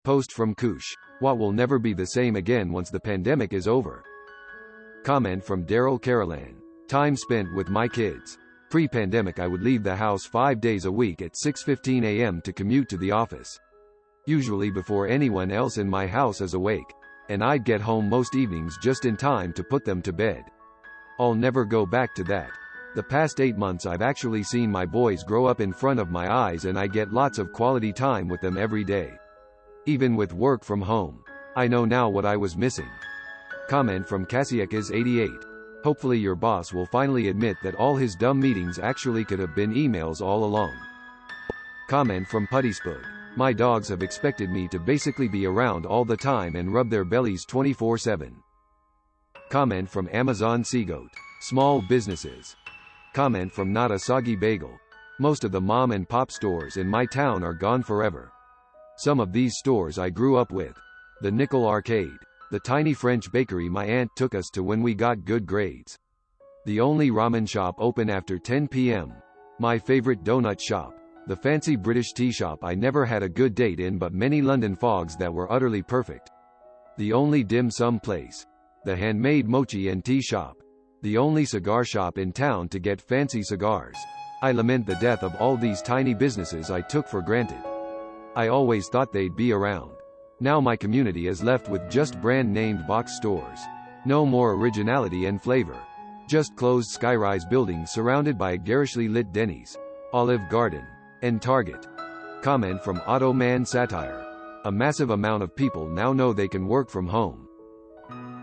Post from Cuish. What will never be the same again once the pandemic is over. Comment from Daryl Carolan. Time spent with my kids. Pre-pandemic I would leave the house 5 days a week at 6:15 a.m. to commute to the office. Usually before anyone else in my house is awake. And I'd get home most evenings just in time to put them to bed. I'll never go back to that. The past 8 months I've actually seen my boys grow up in front of my eyes and I get lots of quality time with them every day. Even with work from home. I know now what I was missing. Comment from Cassiakas88. Hopefully your boss will finally admit that all his dumb meetings actually could have been emails all along. Comment from Puttyspud. My dogs have expected me to basically be around all the time and rub their bellies 24/7. Comment from Amazon Seagoat. Small businesses. Comment from Not a Soggy Bagel. Most of the mom and pop stores in my town are gone forever. Some of these stores I grew up with. The Nickel Arcade. The tiny French bakery my aunt took us to when we got good grades. The only ramen shop open after 10 p.m. My favorite donut shop. The fancy British tea shop I never had a good date in but many London fogs that were utterly perfect. The only dim sum place. The handmade mochi and tea shop. The only cigar shop in town to get fancy cigars. I lament the death of all these tiny businesses I took for granted. I always thought they'd be around. Now my community is left with just brand-named box stores. No more originality and flavor. Just closed skyrise buildings surrounded by a garishly lit Denny's, Olive Garden, and Target. Comment from Otto Man Satire. A massive amount of people now know they can work from home.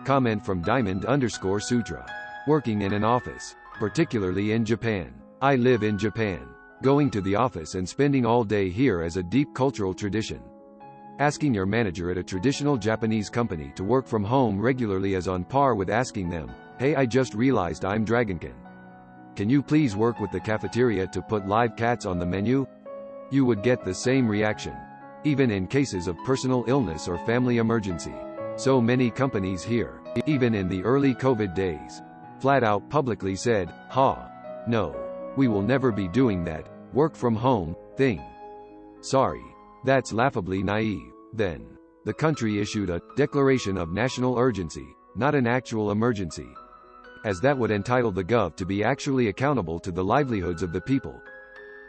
Comment from Diamond_Sutra. Working in an office, particularly in Japan. I live in Japan. Going to the office and spending all day here is a deep cultural tradition. Asking your manager at a traditional Japanese company to work from home regularly is on par with asking them, "Hey, I just realized I'm Dragonkin. Can you please work with the cafeteria to put live cats on the menu?" You would get the same reaction. Even in cases of personal illness or family emergency. So many companies here, even in the early COVID days, flat out publicly said, no, we will never be doing that work from home thing. Sorry. That's laughably naive. Then, the country issued a declaration of national urgency, not an actual emergency. As that would entitle the gov to be actually accountable to the livelihoods of the people.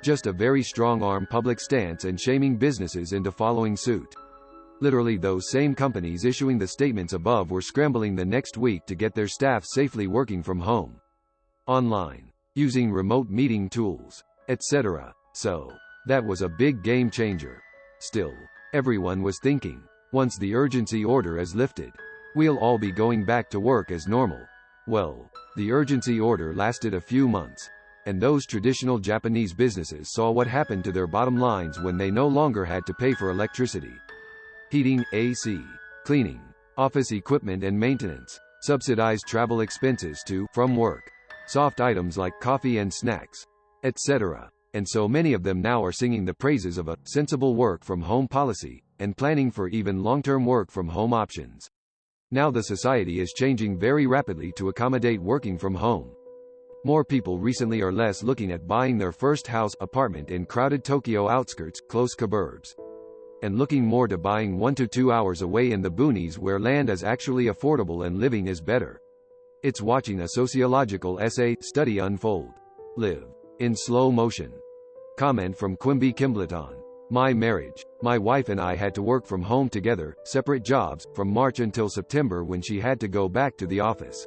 Just a very strong-arm public stance and shaming businesses into following suit. Literally those same companies issuing the statements above were scrambling the next week to get their staff safely working from home. Online. Using remote meeting tools, etc. So, that was a big game changer. Still, everyone was thinking, once the urgency order is lifted, we'll all be going back to work as normal. Well, the urgency order lasted a few months, and those traditional Japanese businesses saw what happened to their bottom lines when they no longer had to pay for electricity, heating, AC, cleaning, office equipment and maintenance, subsidized travel expenses to, from work, soft items like coffee and snacks, etc. And so many of them now are singing the praises of a sensible work from home policy, and planning for even long-term work from home options. Now the society is changing very rapidly to accommodate working from home. More people recently are less looking at buying their first house apartment in crowded Tokyo outskirts, close suburbs, and looking more to buying 1 to 2 hours away in the boonies where land is actually affordable and living is better. It's watching a sociological essay study unfold. Live in slow motion. Comment from Quimby Kimbleton. My marriage. My wife and I had to work from home together, separate jobs, from March until September when she had to go back to the office.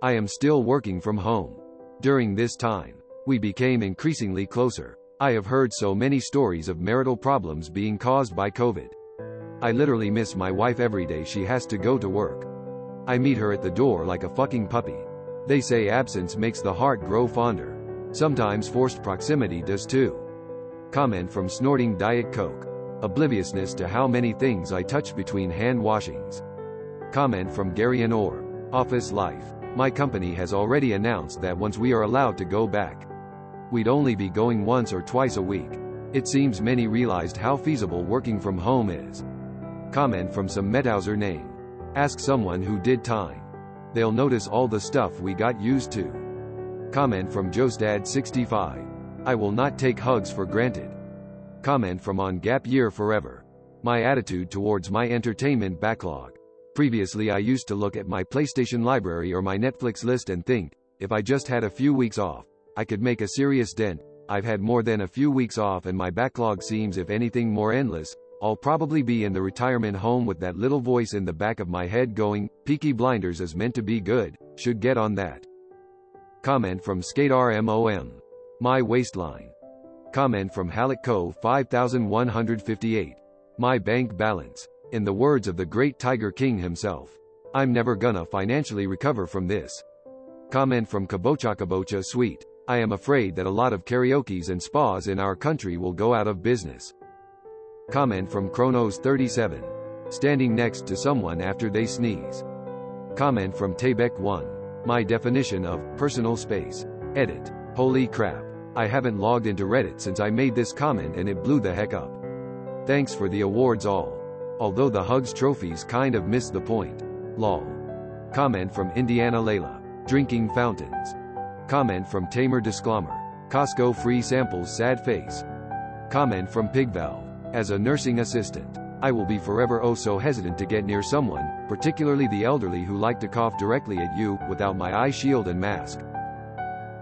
I am still working from home. During this time, we became increasingly closer. I have heard so many stories of marital problems being caused by COVID. I literally miss my wife every day she has to go to work. I meet her at the door like a fucking puppy. They say absence makes the heart grow fonder. Sometimes forced proximity does too. Comment from Snorting Diet Coke. Obliviousness to how many things I touch between hand washings. Comment from Gary and Orr. Office life. My company has already announced that once we are allowed to go back, we'd only be going once or twice a week. It seems many realized how feasible working from home is. Comment from some Methauser name. Ask someone who did time. They'll notice all the stuff we got used to. Comment from Jostad65. I will not take hugs for granted. Comment from On Gap Year Forever. My attitude towards my entertainment backlog. Previously I used to look at my PlayStation library or my Netflix list and think, if I just had a few weeks off, I could make a serious dent. I've had more than a few weeks off and my backlog seems if anything more endless. I'll probably be in the retirement home with that little voice in the back of my head going, Peaky Blinders is meant to be good, should get on that. Comment from SkateRMOM. My waistline. Comment from Halleck 5158. My bank balance. In the words of the great Tiger King himself, I'm never gonna financially recover from this. Comment from Kabocha Sweet. I am afraid that a lot of karaokes and spas in our country will go out of business. Comment from Chronos37. Standing next to someone after they sneeze. Comment from Taybeck1. My definition of personal space. Edit. Holy crap. I haven't logged into Reddit since I made this comment and it blew the heck up. Thanks for the awards all. Although the hugs trophies kind of missed the point. Lol. Comment from Indiana Layla. Drinking fountains. Comment from Tamer Disclaimer. Costco free samples sad face. Comment from Pigvalve. As a nursing assistant, I will be forever oh so hesitant to get near someone, particularly the elderly who like to cough directly at you, without my eye shield and mask.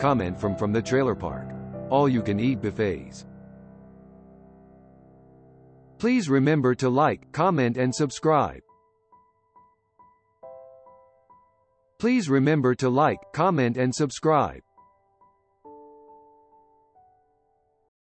Comment from the trailer park. All you can eat buffets. Please remember to like, comment and subscribe. Please remember to like, comment and subscribe.